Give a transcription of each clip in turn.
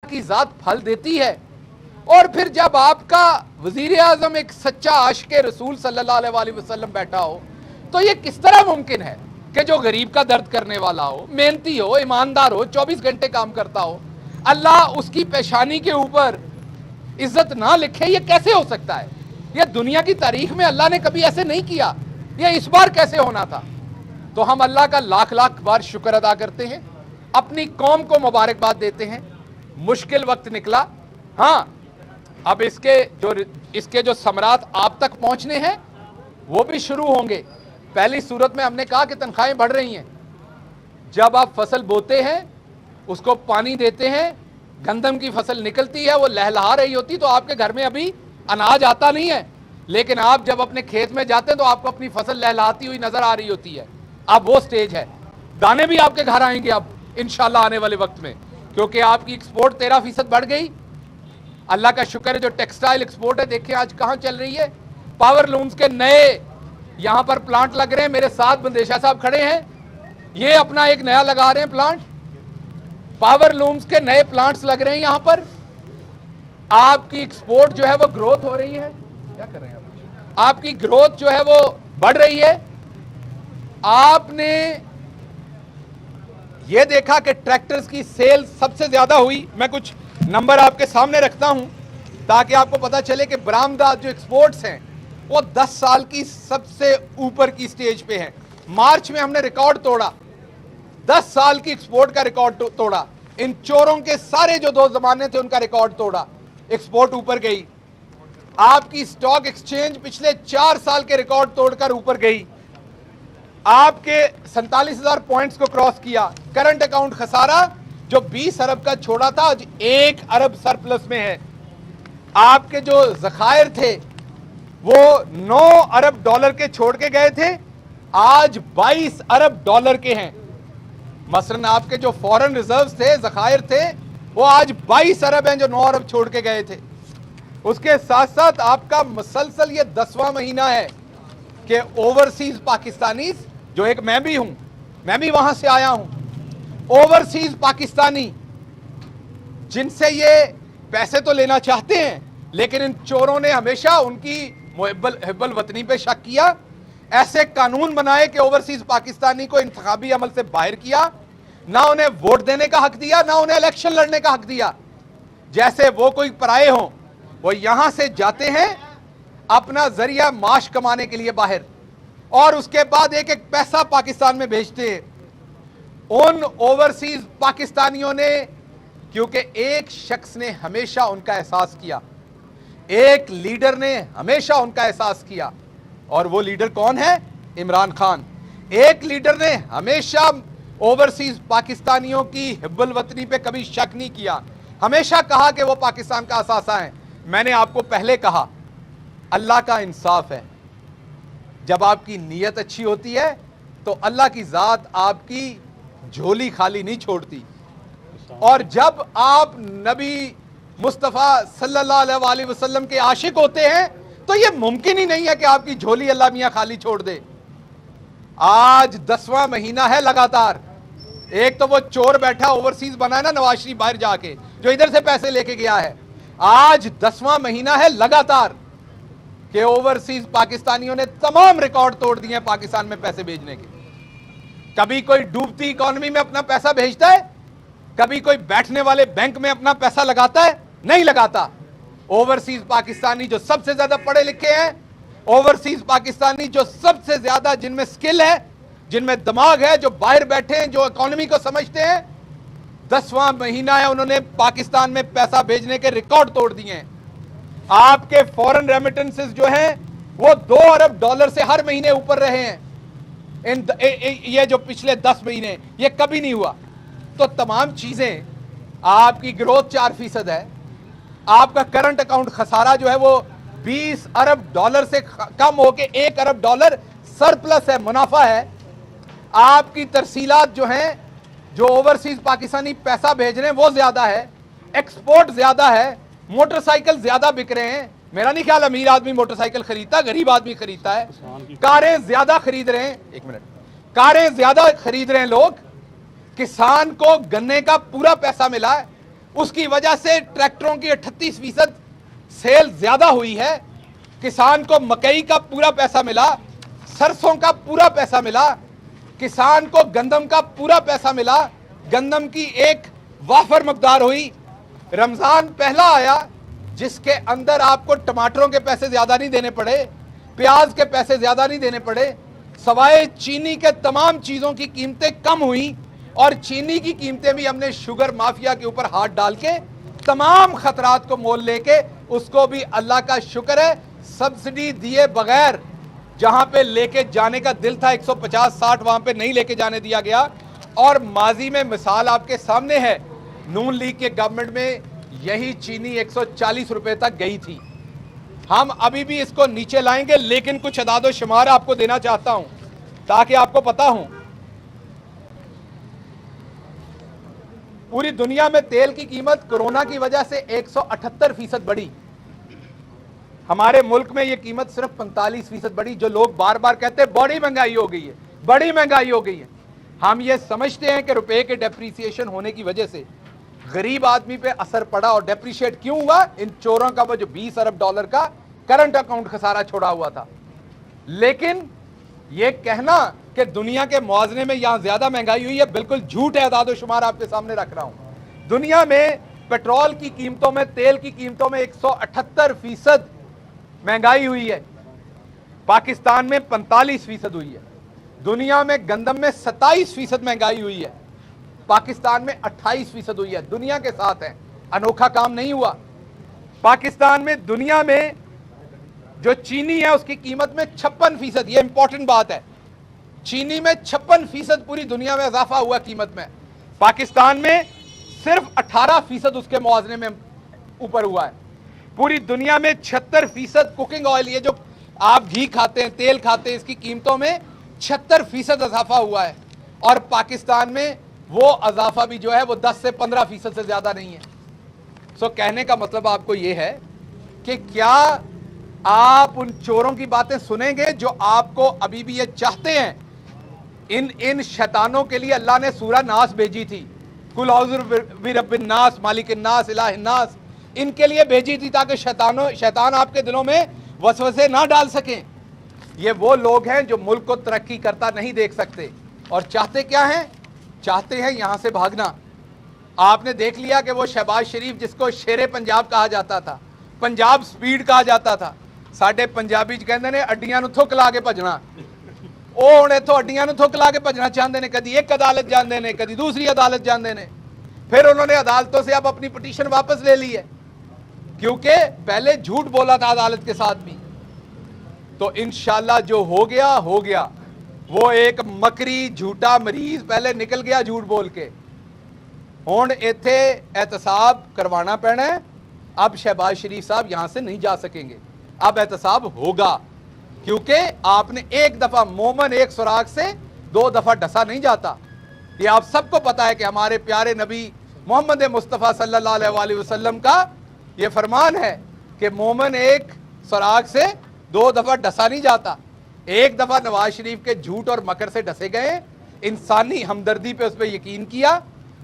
की ज़ात फल देती है। और फिर जब आपका वज़ीर आज़म एक सच्चा आशिक़ रसूल सल्लल्लाहु अलैहि वसल्लम बैठा हो, तो ये किस तरह मुमकिन है कि जो गरीब का दर्द करने वाला हो, मेहनती हो, ईमानदार हो, 24 घंटे काम करता हो, अल्लाह उसकी पेशानी के ऊपर इज्जत ना लिखे? ये कैसे हो सकता है? ये दुनिया की तारीख में अल्लाह ने कभी ऐसे नहीं किया, ये इस बार कैसे होना था? तो हम अल्लाह का लाख लाख बार शुक्र अदा करते हैं, अपनी कौम को मुबारकबाद देते हैं। मुश्किल वक्त निकला, हाँ, अब इसके जो समरात आप तक पहुंचने हैं वो भी शुरू होंगे। पहली सूरत में हमने कहा कि तनख्वाहें बढ़ रही हैं। जब आप फसल बोते हैं, उसको पानी देते हैं, गंदम की फसल निकलती है, वो लहलहा रही होती, तो आपके घर में अभी अनाज आता नहीं है, लेकिन आप जब अपने खेत में जाते हैं तो आपको अपनी फसल लहलहाती हुई नजर आ रही होती है। अब वो स्टेज है, दाने भी आपके घर आएंगे अब इंशाल्लाह आने वाले वक्त में, क्योंकि आपकी एक्सपोर्ट 13% बढ़ गई। अल्लाह का शुक्र है, जो टेक्सटाइल एक्सपोर्ट है, देखिए आज कहाँ चल रही है। पावर लूम्स के नए यहाँ पर प्लांट लग रहे हैं, मेरे साथ बंदेशा साहब खड़े हैं, ये अपना एक नया लगा रहे हैं प्लांट। पावर लूम्स के नए प्लांट्स लग रहे हैं यहाँ पर। आपकी एक्सपोर्ट जो है वो ग्रोथ हो रही है। क्या कर रहे हैं आपकी ग्रोथ जो है वो बढ़ रही है। आपने ये देखा कि ट्रैक्टर्स की सेल सबसे ज्यादा हुई। मैं कुछ नंबर आपके सामने रखता हूं ताकि आपको पता चले कि बरामदात जो एक्सपोर्ट्स हैं वो 10 साल की सबसे ऊपर की स्टेज पे हैं। मार्च में हमने रिकॉर्ड तोड़ा, 10 साल की एक्सपोर्ट का रिकॉर्ड तोड़ा। इन चोरों के सारे जो 2 जमाने थे उनका रिकॉर्ड तोड़ा, एक्सपोर्ट ऊपर गई। आपकी स्टॉक एक्सचेंज पिछले 4 साल के रिकॉर्ड तोड़कर ऊपर गई। आपके 47,000 पॉइंट्स को क्रॉस किया। करंट अकाउंट खसारा जो 20 अरब का छोड़ा था आज 1 अरब सरप्लस में है। आपके जो ज़खायर थे वो 9 अरब डॉलर के छोड़ के गए थे, आज 22 अरब डॉलर के हैं। मसलन आपके जो फॉरेन रिजर्व्स थे, ज़खायर थे, वो आज 22 अरब हैं जो 9 अरब छोड़ के गए थे। उसके साथ साथ आपका मुसलसल ये 10वां महीना है कि ओवरसीज पाकिस्तानी, जो एक मैं भी हूं, मैं भी वहां से आया हूं, ओवरसीज पाकिस्तानी जिनसे ये पैसे तो लेना चाहते हैं, लेकिन इन चोरों ने हमेशा उनकी हिब्बल वतनी पे शक किया। ऐसे कानून बनाए कि ओवरसीज पाकिस्तानी को इंतखाबी अमल से बाहर किया, ना उन्हें वोट देने का हक दिया, ना उन्हें इलेक्शन लड़ने का हक दिया। जैसे वो कोई पराए हों, वो यहां से जाते हैं अपना जरिया माश कमाने के लिए बाहर, और उसके बाद एक एक पैसा पाकिस्तान में भेजते हैं। उन ओवरसीज पाकिस्तानियों ने, क्योंकि एक शख्स ने हमेशा उनका एहसास किया, एक लीडर ने हमेशा उनका एहसास किया, और वो लीडर कौन है? इमरान खान। एक लीडर ने हमेशा ओवरसीज पाकिस्तानियों की हिब्बुल वतनी पे कभी शक नहीं किया, हमेशा कहा कि वो पाकिस्तान का असासा है। मैंने आपको पहले कहा, अल्लाह का इंसाफ है, जब आपकी नीयत अच्छी होती है तो अल्लाह की ज़ात आपकी झोली खाली नहीं छोड़ती। और जब आप नबी मुस्तफ़ा सल्लल्लाहु अलैहि वसल्लम के आशिक होते हैं तो ये मुमकिन ही नहीं है कि आपकी झोली अल्लाह मियाँ खाली छोड़ दे। आज 10वां महीना है लगातार। एक तो वो चोर बैठा ओवरसीज बना है ना, नवाज शरीफ बाहर जाके, जो इधर से पैसे लेके गया है। आज 10वां महीना है लगातार कि ओवरसीज पाकिस्तानियों ने तमाम रिकॉर्ड तोड़ दिए हैं पाकिस्तान में पैसे भेजने के। कभी कोई डूबती इकोनॉमी में अपना पैसा भेजता है, कभी कोई बैठने वाले बैंक में अपना पैसा लगाता है? नहीं लगाता। ओवरसीज पाकिस्तानी जो सबसे ज्यादा पढ़े लिखे हैं, ओवरसीज पाकिस्तानी जो सबसे ज्यादा जिनमें स्किल है, जिनमें दिमाग है, जो बाहर बैठे हैं, जो इकोनॉमी को समझते हैं, 10वां महीना है उन्होंने पाकिस्तान में पैसा भेजने के रिकॉर्ड तोड़ दिए हैं। आपके फॉरेन रेमिटेंसेस जो हैं वो 2 अरब डॉलर से हर महीने ऊपर रहे हैं। ये जो पिछले 10 महीने ये कभी नहीं हुआ। तो तमाम चीजें, आपकी ग्रोथ 4% है, आपका करंट अकाउंट खसारा जो है वो 20 अरब डॉलर से कम होके 1 अरब डॉलर सरप्लस है, मुनाफा है। आपकी तरसीलात जो हैं, जो ओवरसीज पाकिस्तानी पैसा भेज रहे हैं वो ज्यादा है, एक्सपोर्ट ज्यादा है, मोटरसाइकिल ज्यादा बिक रहे हैं। मेरा नहीं ख्याल अमीर आदमी मोटरसाइकिल खरीदता, गरीब आदमी खरीदता है। कारें ज्यादा खरीद रहे हैं, एक मिनट, कारें ज्यादा खरीद रहे हैं लोग। किसान को गन्ने का पूरा पैसा मिला है। उसकी वजह से ट्रैक्टरों की 38% सेल ज्यादा हुई है। किसान को मकई का पूरा पैसा मिला, सरसों का पूरा पैसा मिला, किसान को गंदम का पूरा पैसा मिला, गंदम की एक वाफर मकदार हुई। रमजान पहला आया जिसके अंदर आपको टमाटरों के पैसे ज्यादा नहीं देने पड़े, प्याज के पैसे ज्यादा नहीं देने पड़े, सवाए चीनी के तमाम चीजों की कीमतें कम हुई, और चीनी की कीमतें भी हमने शुगर माफिया के ऊपर हाथ डाल के तमाम खतरात को मोल लेके, उसको भी अल्लाह का शुक्र है सब्सिडी दिए बगैर जहां पे लेके जाने का दिल था 150-60 वहां पे नहीं लेके जाने दिया गया। और माजी में मिसाल आपके सामने है, नून लीग के गवर्नमेंट में यही चीनी 140 रुपए तक गई थी। हम अभी भी इसको नीचे लाएंगे, लेकिन कुछ अदाद शुमार आपको देना चाहता हूं ताकि आपको पता हो। पूरी दुनिया में तेल की कीमत कोरोना की वजह से 178% बढ़ी, हमारे मुल्क में यह कीमत सिर्फ 45% बढ़ी। जो लोग बार बार कहते हैं बड़ी महंगाई हो गई है, बड़ी महंगाई हो गई है, हम ये समझते हैं कि रुपए के डेप्रीसिएशन होने की वजह से गरीब आदमी पे असर पड़ा। और डेप्रीशिएट क्यों हुआ? इन चोरों का वो जो 20 अरब डॉलर का करंट अकाउंट खसारा छोड़ा हुआ था। लेकिन ये कहना कि दुनिया के मुआवजे में यहां ज्यादा महंगाई हुई है, बिल्कुल झूठ है। अदाद शुमार आपके सामने रख रहा हूं। दुनिया में पेट्रोल की कीमतों में, तेल की कीमतों में 178% महंगाई हुई है, पाकिस्तान में 45% हुई है। दुनिया में गंदम में 27% महंगाई हुई है, पाकिस्तान में 28% हुई है। दुनिया के साथ है, अनोखा काम नहीं हुआ। पाकिस्तान में दुनिया में जो चीनी है उसकी कीमत में 56%, ये इंपॉर्टेंट बात है, चीनी में 56% पूरी दुनिया में इजाफा हुआ कीमत में। पाकिस्तान में सिर्फ 18% उसके मुआवजे में ऊपर हुआ है। पूरी दुनिया में 76% कुकिंग ऑयल, ये जो आप घी खाते हैं, तेल खाते हैं, इसकी कीमतों में 76% इजाफा हुआ है। और पाकिस्तान में वो इजाफा भी जो है वो 10 से 15% से ज्यादा नहीं है। सो कहने का मतलब आपको ये है कि क्या आप उन चोरों की बातें सुनेंगे जो आपको अभी भी ये चाहते हैं? इन शैतानों के लिए अल्लाह ने सूरह नास भेजी थी, कुल औज़ु बिरब्बिन नास मालिकिन नास इलाहिन नास, इनके लिए भेजी थी ताकि शैतान आपके दिलों में वसवसे ना डाल सकें। ये वो लोग हैं जो मुल्क को तरक्की करता नहीं देख सकते और चाहते क्या हैं? चाहते हैं यहां से भागना। आपने देख लिया कि वो शहबाज शरीफ जिसको शेरे पंजाब कहा जाता था, पंजाब स्पीड कहा जाता था, साडे पंजाबी कहते ने अड्डियां नूं थुक ला के भजना। ਉਹ ਹੁਣ ਇੱਥੋਂ ਅੱਡੀਆਂ ਨੂੰ ਥੁੱਕ ਲਾ के भजना चाहते हैं, कभी एक अदालत जाते हैं, कभी दूसरी अदालत जाते हैं। फिर उन्होंने अदालतों से अब अपनी पिटीशन वापस ले ली है, क्योंकि पहले झूठ बोला था अदालत के साथ भी। तो इंशाल्लाह जो हो गया, वो एक मकरी झूठा मरीज पहले निकल गया झूठ बोल के। हुण इत्थे एहतसाब करवाना पैना है। अब शहबाज शरीफ साहब यहां से नहीं जा सकेंगे, अब एहतसाब होगा, क्योंकि आपने एक दफा मोमन एक सुराग से 2 दफा डसा नहीं जाता। ये आप सबको पता है कि हमारे प्यारे नबी मोहम्मद मुस्तफ़ा सल्लल्लाहु अलैहि वसल्लम का ये फरमान है कि मोमन एक सुराग से 2 दफा डसा नहीं जाता। एक दफा नवाज शरीफ के झूठ और मकर से डसे गए, इंसानी हमदर्दी पे उस पर यकीन किया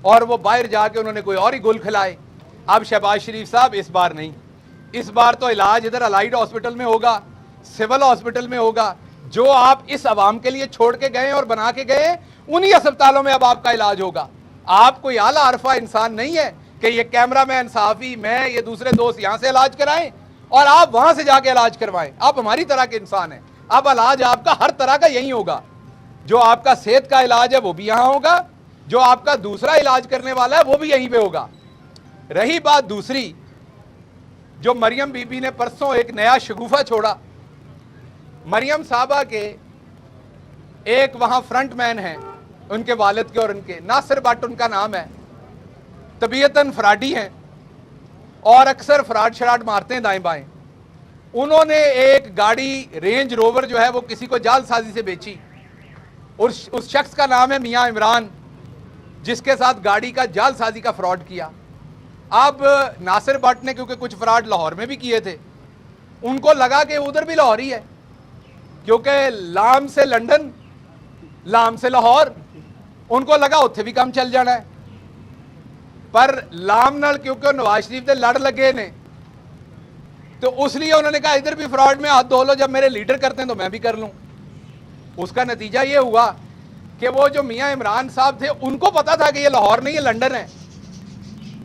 और वो बाहर जाके उन्होंने कोई और ही गुल खिलाए। अब शहबाज शरीफ साहब इस बार नहीं, इस बार तो इलाज इधर अलाइड हॉस्पिटल में होगा, सिविल हॉस्पिटल में होगा। जो आप इस अवाम के लिए छोड़ के गए और बना के गए, उन्हीं अस्पतालों में अब आपका इलाज होगा। आप कोई आला अरफा इंसान नहीं है कि ये कैमरामैन, साहबी, मैं, ये दूसरे दोस्त यहां से इलाज कराएं और आप वहां से जाके इलाज करवाएं। आप हमारी तरह के इंसान हैं। अब इलाज आपका हर तरह का यही होगा। जो आपका सेहत का इलाज है वो भी यहां होगा, जो आपका दूसरा इलाज करने वाला है वो भी यहीं पे होगा। रही बात दूसरी, जो मरियम बीबी ने परसों एक नया शगुफा छोड़ा, मरियम साहबा के एक वहां फ्रंट मैन हैं, उनके वालिद के और उनके, नासिर भट्ट उनका नाम है, तबीयतन फ्राडी हैं और अक्सर फ्राड शराड मारते हैं दाएं बाएं। उन्होंने एक गाड़ी रेंज रोवर जो है वो किसी को जालसाजी से बेची, और उस शख्स का नाम है मियां इमरान, जिसके साथ गाड़ी का जालसाजी का फ्रॉड किया। अब नासिर भट्ट ने क्योंकि कुछ फ्रॉड लाहौर में भी किए थे, उनको लगा कि उधर भी लाहौर ही है, क्योंकि लाम से लंदन, लाम से लाहौर, उनको लगा उत्थे भी काम चल जाना है। پر لام نال کیونکہ نواز شریف دے لڑ لگے نے تو اس لیے انہوں نے کہا ادھر بھی فراڈ میں ہاتھ دھو لو, جب میرے لیڈر کرتے ہیں تو میں بھی کر لوں. اس کا نتیجہ یہ ہوا کہ وہ جو میاں عمران صاحب تھے ان کو پتا تھا کہ یہ لاہور نہیں, یہ لنڈن ہے,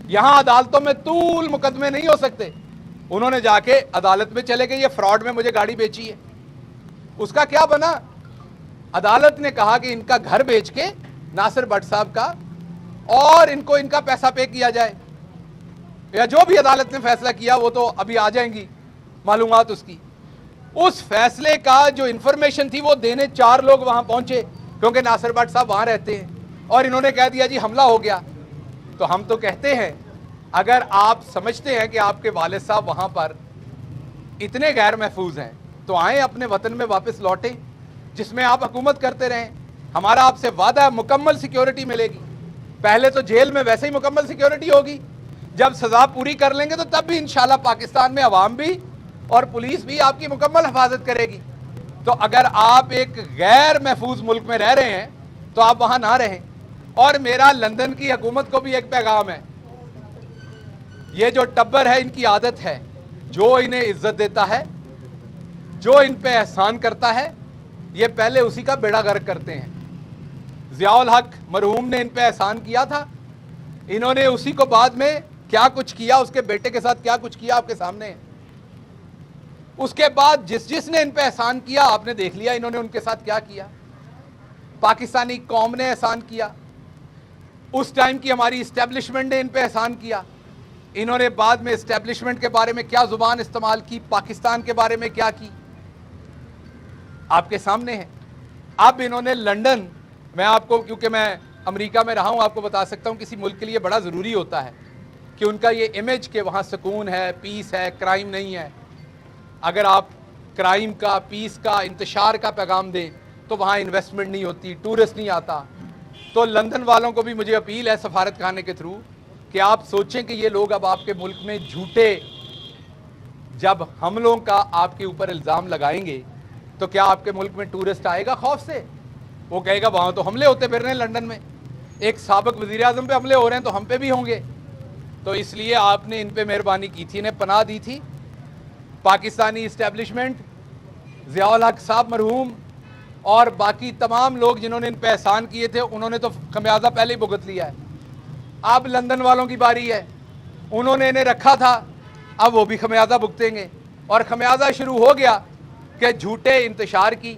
یہاں عدالتوں میں طول مقدمے نہیں ہو سکتے. انہوں نے جا کے عدالت میں چلے گئے, یہ فراڈ میں مجھے گاڑی بیچی ہے. اس کا کیا بنا؟ عدالت نے کہا کہ ان کا گھر بیچ کے ناصر بٹ صاحب کا اور ان کو ان کا پیسہ پے کیا جائے, یا جو بھی عدالت نے فیصلہ کیا وہ تو ابھی آ جائیں گی معلومات اس کی. اس فیصلے کا جو انفارمیشن تھی وہ دینے 4 لوگ وہاں پہنچے, کیونکہ ناصر بٹ صاحب وہاں رہتے ہیں, اور انہوں نے کہہ دیا جی حملہ ہو گیا. تو ہم تو کہتے ہیں اگر آپ سمجھتے ہیں کہ آپ کے والد صاحب وہاں پر اتنے غیر محفوظ ہیں تو آئیں اپنے وطن میں واپس لوٹیں جس میں آپ حکومت کرتے رہیں. ہمارا آپ سے وعدہ ہے مکمل سیکیورٹی ملے گی. پہلے تو جیل میں ویسے ہی مکمل سیکیورٹی ہوگی, جب سزا پوری کر لیں گے تو تب بھی انشاءاللہ پاکستان میں عوام بھی اور پولیس بھی آپ کی مکمل حفاظت کرے گی. تو اگر آپ ایک غیر محفوظ ملک میں رہ رہے ہیں تو آپ وہاں نہ رہیں. اور میرا لندن کی حکومت کو بھی ایک پیغام ہے, یہ جو ٹبر ہے ان کی عادت ہے, جو انہیں عزت دیتا ہے, جو ان پہ احسان کرتا ہے, یہ پہلے اسی کا بیڑا غرق کرتے ہیں. ضیاء الحق مرحوم نے ان پہ احسان کیا تھا, انہوں نے اسی کو بعد میں کیا کچھ کیا, اس کے بیٹے کے ساتھ کیا کچھ کیا آپ کے سامنے ہے. اس کے بعد جس نے ان پہ احسان کیا آپ نے دیکھ لیا انہوں نے ان کے ساتھ کیا کیا. پاکستانی قوم نے احسان کیا, اس ٹائم کی ہماری اسٹیبلشمنٹ نے ان پہ احسان کیا. انہوں نے بعد میں اسٹیبلشمنٹ کے بارے میں کیا زبان استعمال کی, پاکستان کے بارے میں کیا کی, آپ کے سامنے ہے. اب انہوں نے لنڈن, میں آپ کو کیونکہ میں امریکہ میں رہا ہوں آپ کو بتا سکتا ہوں کسی ملک کے لیے بڑا ضروری ہوتا ہے کہ ان کا یہ امیج کہ وہاں سکون ہے, پیس ہے, کرائم نہیں ہے. اگر آپ کرائم کا, پیس کا, انتشار کا پیغام دیں تو وہاں انویسٹمنٹ نہیں ہوتی, ٹورسٹ نہیں آتا. تو لندن والوں کو بھی مجھے اپیل ہے سفارت خانے کے تھرو کہ آپ سوچیں کہ یہ لوگ اب آپ کے ملک میں جھوٹے جب حملوں کا آپ کے اوپر الزام لگائیں گے تو کیا آپ کے ملک میں ٹورسٹ آئے گا خوف سے؟ وہ کہے گا وہاں تو حملے ہوتے پھر رہے ہیں لندن میں, ایک سابق وزیر اعظم پہ حملے ہو رہے ہیں تو ہم پہ بھی ہوں گے. تو اس لیے آپ نے ان پہ مہربانی کی تھی, انہیں پناہ دی تھی. پاکستانی اسٹیبلشمنٹ, ضیاء الحق صاحب مرحوم اور باقی تمام لوگ جنہوں نے ان پہ احسان کیے تھے انہوں نے تو خمیازہ پہلے ہی بھگت لیا ہے. اب لندن والوں کی باری ہے, انہوں نے انہیں رکھا تھا, اب وہ بھی خمیازہ بھگتیں گے. اور خمیازہ شروع ہو گیا کہ جھوٹے انتشار کی,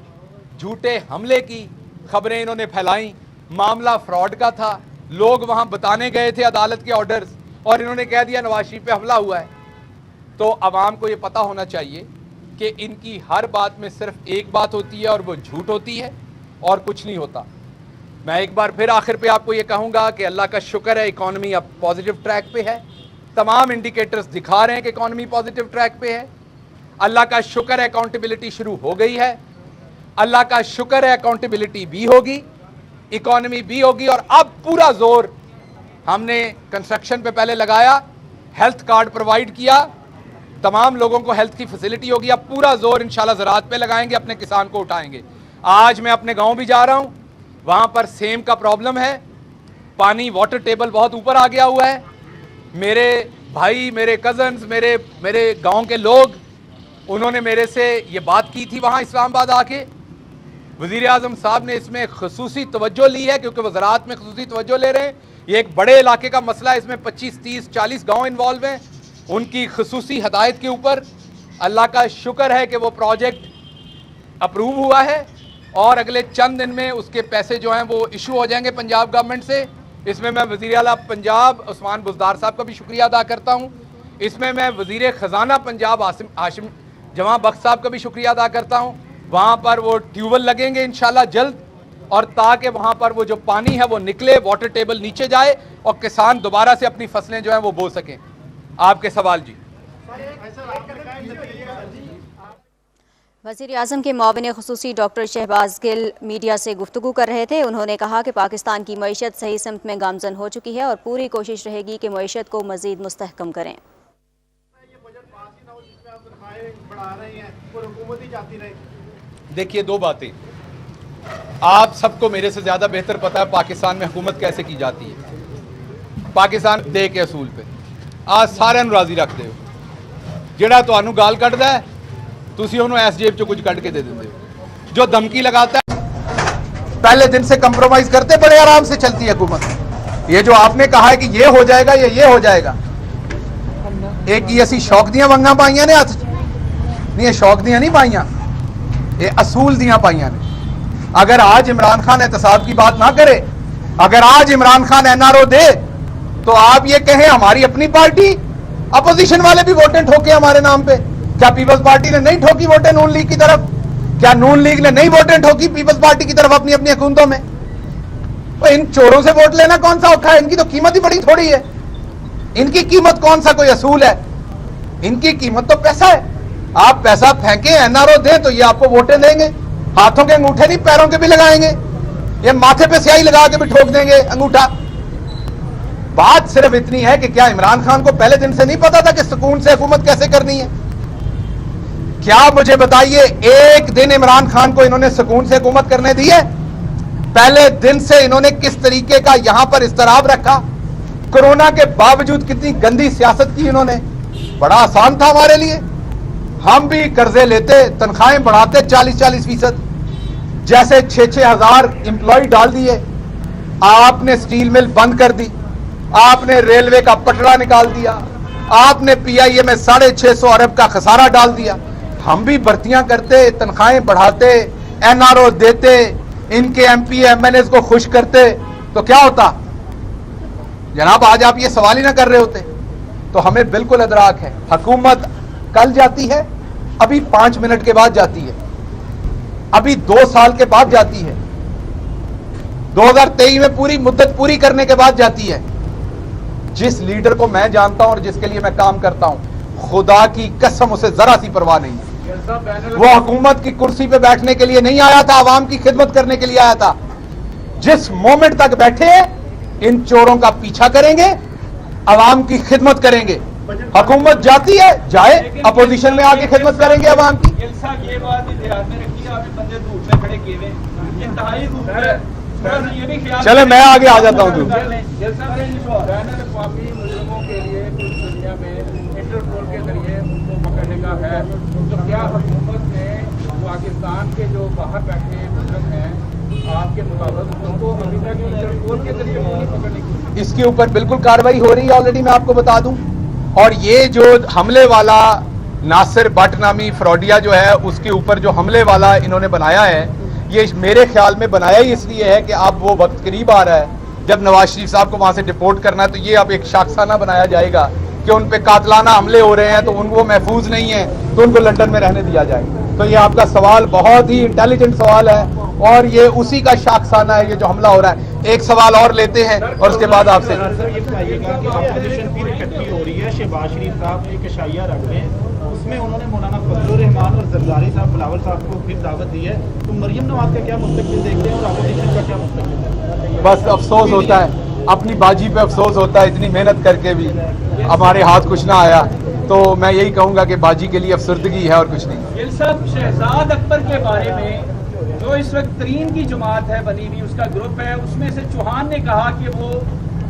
جھوٹے حملے کی خبریں انہوں نے پھیلائیں. معاملہ فراڈ کا تھا, لوگ وہاں بتانے گئے تھے عدالت کے آرڈرز, اور انہوں نے کہہ دیا نواز شریف پہ حملہ ہوا ہے. تو عوام کو یہ پتہ ہونا چاہیے کہ ان کی ہر بات میں صرف ایک بات ہوتی ہے اور وہ جھوٹ ہوتی ہے اور کچھ نہیں ہوتا. میں ایک بار پھر آخر پہ آپ کو یہ کہوں گا کہ اللہ کا شکر ہے اکانومی اب پازیٹیو ٹریک پہ ہے, تمام انڈیکیٹرز دکھا رہے ہیں کہ اکانومی پازیٹیو ٹریک پہ ہے. اللہ کا شکر ہے اکاؤنٹیبلٹی شروع ہو گئی ہے, اللہ کا شکر ہے اکاؤنٹیبلٹی بھی ہوگی, اکانومی بھی ہوگی. اور اب پورا زور ہم نے کنسٹرکشن پہ پہلے لگایا, ہیلتھ کارڈ پرووائڈ کیا, تمام لوگوں کو ہیلتھ کی فیسلٹی ہوگی. اب پورا زور انشاءاللہ زراعت پہ لگائیں گے, اپنے کسان کو اٹھائیں گے. آج میں اپنے گاؤں بھی جا رہا ہوں, وہاں پر سیم کا پرابلم ہے, پانی واٹر ٹیبل بہت اوپر آ گیا ہوا ہے. میرے بھائی, میرے کزنز, میرے گاؤں کے لوگ, انہوں نے میرے سے یہ بات کی تھی وہاں اسلام آباد آ کے. وزیر اعظم صاحب نے اس میں خصوصی توجہ لی ہے کیونکہ وہ زراعت میں خصوصی توجہ لے رہے ہیں. یہ ایک بڑے علاقے کا مسئلہ ہے, اس میں 25, 30, 40 گاؤں انوالو ہیں. ان کی خصوصی ہدایت کے اوپر اللہ کا شکر ہے کہ وہ پروجیکٹ اپروو ہوا ہے, اور اگلے چند دن میں اس کے پیسے جو ہیں وہ ایشو ہو جائیں گے پنجاب گورنمنٹ سے. اس میں میں وزیر اعلیٰ پنجاب عثمان بزدار صاحب کا بھی شکریہ ادا کرتا ہوں. اس میں میں وزیر خزانہ پنجاب ہاشم جمع بخش صاحب کا بھی شکریہ ادا کرتا ہوں. وہاں پر وہ ٹیوبل لگیں گے انشاءاللہ جلد, اور تاکہ وہاں پر وہ جو پانی ہے وہ نکلے, واٹر ٹیبل نیچے جائے اور کسان دوبارہ سے اپنی فصلیں جو ہیں وہ بو سکیں. آپ کے سوال جی. وزیر اعظم کے معاون خصوصی ڈاکٹر شہباز گل میڈیا سے گفتگو کر رہے تھے. انہوں نے کہا کہ پاکستان کی معیشت صحیح سمت میں گامزن ہو چکی ہے اور پوری کوشش رہے گی کہ معیشت کو مزید مستحکم کریں. دیکھیے, دو باتیں, آپ سب کو میرے سے زیادہ بہتر پتا ہے پاکستان میں حکومت کیسے کی جاتی ہے. ਪਾਕਿਸਤਾਨ ਦੇ ਕੇ ਅਸੂਲ पे आज ਸਾਰਿਆਂ ਨੂੰ ਰਾਜ਼ੀ ਰੱਖਦੇ ਹੋ। ਜਿਹੜਾ ਤੁਹਾਨੂੰ ਗਾਲ ਕੱਢਦਾ ਹੈ ਤੁਸੀਂ ਉਹਨੂੰ ਐਸ ਜੇਬ ਚੋਂ ਕੁਝ ਕੱਢ ਕੇ ਦੇ ਦਿੰਦੇ हो। जो धमकी लगाता है पहले दिन से कंप्रोमाइज करते, बड़े आराम से चलती है हुकूमत। ये जो आपने कहा है कि ये हो जाएगा या ये हो जाएगा, एक ही ऐसी शौक दियां वंगा पाइया ने हथ नहीं, ये शौक दियां नहीं पाइया, ये असूल दियां पाइया ने। अगर आज इमरान खान एहतसाब की बात ना करे, अगर आज इमरान खान एनआरओ दे, तो आप ये कहें हमारी अपनी पार्टी, अपोजिशन वाले भी वोटें ठोके हमारे नाम पे। क्या पीपल्स पार्टी ने नहीं ठोकी वोटें नून लीग की तरफ? क्या नून लीग ने नहीं वोटें ठोकी पीपल्स पार्टी की तरफ अपनी अपनी हुकूमतों में? तो इन चोरों से वोट लेना कौन सा औखा है? इनकी तो कीमत ही बड़ी थोड़ी है। इनकी कीमत कौन सा कोई असूल है? इनकी कीमत तो पैसा है। आप पैसा फेंके, एनआरओ दें तो ये आपको वोटें देंगे। हाथों के अंगूठे नहीं, पैरों के भी लगाएंगे, ये माथे पे स्याही लगा के भी ठोक देंगे अंगूठा। बात सिर्फ इतनी है कि क्या इमरान खान को पहले दिन से नहीं पता था कि सुकून से हुकूमत कैसे करनी है? क्या मुझे बताइए, एक दिन इमरान खान को इन्होंने सुकून से हुकूमत करने दी है? पहले दिन से इन्होंने किस तरीके का यहां पर इस्तराब रखा, कोरोना के बावजूद कितनी गंदी सियासत की इन्होंने। बड़ा आसान था हमारे लिए, हम भी कर्जे लेते, तनख्वाहें बढ़ाते 40-40%, जैसे 6-6 हजार एम्प्लॉय डाल दिए। आपने स्टील मिल बंद कर दी, आपने रेलवे का पटड़ा निकाल दिया, आपने पीआईए में 650 अरब का खसारा डाल दिया। हम भी भर्तियां करते, तनख्वाहें बढ़ाते, एनआरओ देते, इनके एमपी एमएनएस को खुश करते, तो क्या होता जनाब? आज आप ये सवाल ही ना कर रहे होते। तो हमें बिल्कुल इदराक है, हुकूमत कल जाती है, अभी 5 मिनट के बाद जाती है, अभी 2 साल के बाद जाती है, 2023 में पूरी मुद्दत पूरी करने के बाद जाती है। जिस लीडर को मैं जानता हूं और जिसके लिए मैं काम करता हूं, खुदा की कसम उसे जरा सी परवाह नहीं है। वो हुकूमत की कुर्सी पे बैठने के लिए नहीं आया था, आवाम की खिदमत करने के लिए आया था। जिस मोमेंट तक बैठे इन चोरों का पीछा करेंगे, आवाम की खिदमत करेंगे। हुकूमत जाती है, जाए, अपोजिशन में आके खिदमत करेंगे आवाम की। ये बात भी ध्यान में रखिए, आपके बंदे धूप में खड़े किए हुए, इंतहाई धूप है। चले मैं आगे आ जाता हूँ। अक़वामी मुजरिमों के लिए पूरी दुनिया में इंटरपोल के जरिए उनको पकड़ने का है, तो क्या हुकूमत ने पाकिस्तान के जो बाहर बैठे मुजरिम हैं आपके मुताबिक उनको अभी तक इंटरपोल के जरिए नहीं पकड़ने की? इसके ऊपर बिल्कुल कार्रवाई हो रही है ऑलरेडी, मैं आपको बता दूं। और ये जो हमले वाला नासिर भट्ट नामी फ्रॉडिया जो है, उसके ऊपर जो हमले वाला इन्होंने बनाया है, ये मेरे ख्याल में बनाया ही इसलिए है कि अब वो वक्त करीब आ रहा है जब नवाज शरीफ साहब को वहां से डिपोर्ट करना है। तो ये अब एक शाखसाना बनाया जाएगा कि उन पे कातलाना हमले हो रहे हैं, तो उनको महफूज नहीं है, तो उनको लंदन में रहने दिया जाए। तो ये आपका सवाल बहुत ही इंटेलिजेंट सवाल है, और ये उसी का शाखसाना है ये जो हमला हो रहा है। एक सवाल और लेते हैं और उसके बाद आपसे। शहबाज शरीफ साहब एक इशाइया रख रहे हैं, उसमें उन्होंने मौलाना फजलुर रहमान और जरदारी साहब बिलावल साहब को फिर दावत दी है, तो मरियम नवाज का क्या मुस्तकबिल देखते हैं और अपोजिशन का क्या मुस्तकबिल है? बस अफसोस होता है, अपनी बाजी पे अफसोस होता है, इतनी मेहनत करके भी हमारे हाथ कुछ ना आया। तो मैं यही कहूँगा कि बाजी के लिए अफसरदगी है और कुछ नहीं। गिल साहब, शहजाद अकबर के बारे में जो इस वक्त तरीन की जमात है बनी हुई, उसका ग्रुप है, उसमें से चौहान ने कहा कि वो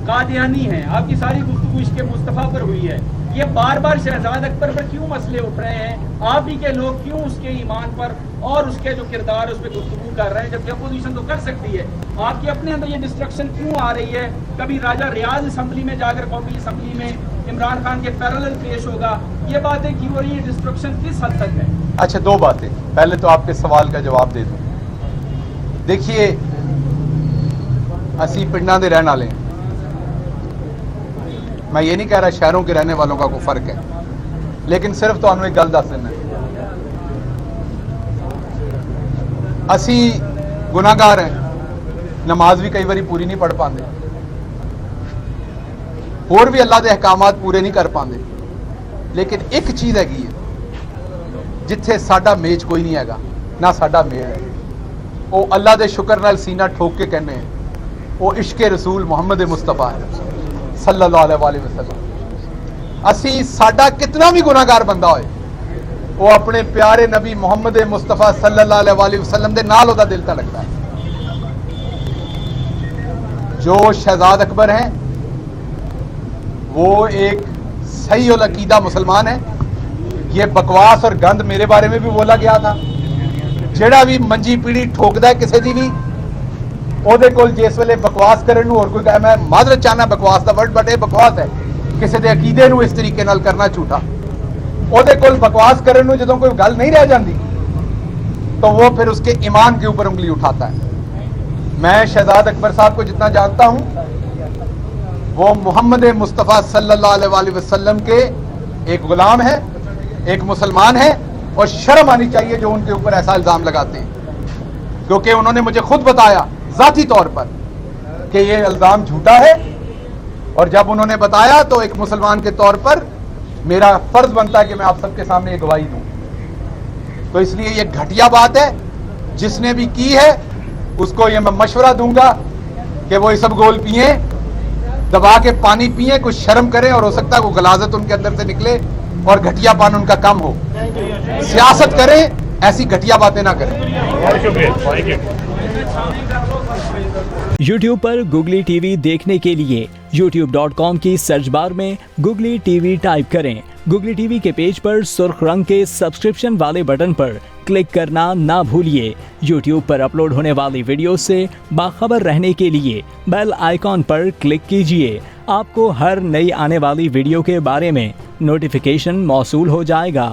कादियानी है। आपकी सारी गुफ्तगू इसके मुस्तफ़ा पर हुई है, ये बार बार शहजाद अकबर पर क्यों मसले उठ रहे हैं? आप ही के लोग क्यों उसके ईमान पर और उसके जो किरदार है उस पर गुफ्तगू कर रहे हैं, जबकि अपोजिशन तो कर सकती है? आपके अपने अंदर ये डिस्ट्रक्शन क्यों आ रही है? कभी राजा रियाज असम्बली में जाकर कौमी असम्बली में इमरान खान के पैरेलल पेश होगा, ये बातें क्यों हो रही है? डिस्ट्रक्शन किस हद तक है? अच्छा, 2 बातें। पहले तो आपके सवाल का जवाब दे दूं। देखिए, असी पिंडा दे रहने वाले हैं, मैं ये नहीं कह रहा शहरों के रहने वालों का कोई फर्क है, लेकिन सिर्फ तो एक गल दस देना, असी गुनाहगार हैं, नमाज भी कई बारी पूरी नहीं पढ़ पाते, और भी अल्लाह के अहकामात पूरे नहीं कर पाते। लेकिन एक चीज़ हैगी है जिथे साडा मेज कोई नहीं हैगा, ना साडा मेल है, वो अल्लाह के शुक्र नाल सीना ठोक के कहने हैं, वो इश्क रसूल मुहम्मद मुस्तफा है सल्लल्लाहु अलैहि वसल्लम। असी साडा कितना भी गुनाहगार बंदा होए, वो अपने प्यारे नबी मुहम्मद मुस्तफा सल्लल्लाहु अलैहि वसल्लम दे नाल ओदा दिल धड़कदा है। जो शहजाद अकबर हैं, वो एक सही और अकीदा मुसलमान है। ये बकवास और गंद मेरे बारे में भी बोला गया था। ਜਿਹੜਾ ਵੀ ਮੰਜੀ ਪੀੜੀ ਠੋਕਦਾ ਕਿਸੇ ਦੀ ਵੀ ਉਹਦੇ ਕੋਲ ਜਿਸ ਵੇਲੇ ਬਕਵਾਸ ਕਰਨ ਨੂੰ ਹੋਰ ਕੋਈ ਕਹੇ, ਮੈਂ ਮਾਜ਼ਰਤ ਚਾਹਨਾ ਬਕਵਾਸ ਦਾ ਵਰਡ, ਬਟ ਇਹ ਬਕਵਾਸ ਹੈ ਕਿਸੇ ਦੇ ਅਕੀਦੇ ਨੂੰ ਇਸ ਤਰੀਕੇ ਨਾਲ ਕਰਨਾ ਝੂਠਾ। ਉਹਦੇ ਕੋਲ ਬਕਵਾਸ ਕਰਨ ਨੂੰ ਜਦੋਂ ਕੋਈ ਗੱਲ ਨਹੀਂ ਰਹਿ ਜਾਂਦੀ तो वो फिर उसके ईमान के ऊपर उंगली उठाता है। मैं शहजाद अकबर साहब को जितना जानता हूं, वो मोहम्मद मुस्तफ़ा सल्लल्लाहु अलैहि वसल्लम के एक गुलाम है, एक मुसलमान है, और शर्म आनी चाहिए जो उनके ऊपर ऐसा इल्ज़ाम लगाते हैं, क्योंकि उन्होंने मुझे खुद बताया ज़ाती तौर पर कि ये इल्ज़ाम झूठा है। और जब उन्होंने बताया तो एक मुसलमान के तौर पर मेरा फ़र्ज़ बनता है कि मैं आप सबके सामने एक गवाही दूँ। तो इसलिए ये घटिया बात है, जिसने भी की है उसको ये मैं मशवरा दूंगा कि वो ये सब गोल पिए, दबा के पानी पिए, कुछ शर्म करें, और हो सकता है वो गलाजत उनके अंदर से निकले और घटियापन उनका कम हो। सियासत करें, ऐसी घटिया बातें ना करें। YouTube पर Googly TV देखने के लिए youtube.com की सर्च बार में Googly TV टाइप करें। Googly TV के पेज पर सुर्ख रंग के सब्सक्रिप्शन वाले बटन पर क्लिक करना ना भूलिए। YouTube पर अपलोड होने वाली वीडियो से बाखबर रहने के लिए बेल आइकॉन पर क्लिक कीजिए। आपको हर नई आने वाली वीडियो के बारे में नोटिफिकेशन मौसूल हो जाएगा।